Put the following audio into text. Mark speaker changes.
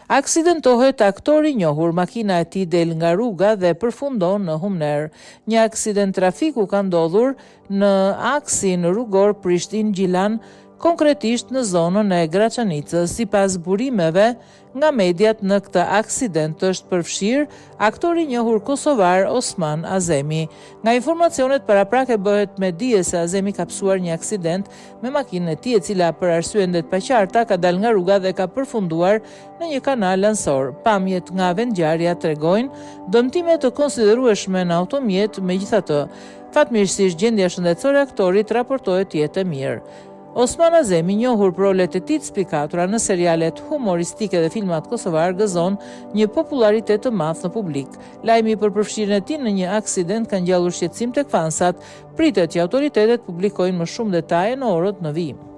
Speaker 1: Aksidentohet aktori i njohur, makina e tij del nga rruga dhe përfundon në Humner. Një aksident trafiku ka ndodhur në aksin rrugor Prishtinë-Gjilan, konkretisht në zonën e Graçanicës. Sipas burimeve nga mediat, në këtë aksident është përfshirë aktori i njohur kosovar Osman Azemi. Nga informacionet paraprake bëhet me dije se Azemi ka psuar një aksident me makinën e tij, e cila për arsye ndet paqarta ka dalë nga rruga dhe ka përfunduar në një kanal lansor. Pamjet nga vendngjarja tregojnë dëmtime të konsiderueshme në automjet. Megjithatë, fatmirësisht gjendja shëndetësore e aktorit raportohet të jetë e mirë. Osman Azemi, njohur për rolet e tij të spikatura në serialet humoristike dhe filmat kosovar, gëzon një popularitet të madh në publik. Lajmi për përfshirjen e tij në një aksident ka ngjallur shqetësim tek fansat. Pritet që autoritetet publikojnë më shumë detaje në orët në vijim.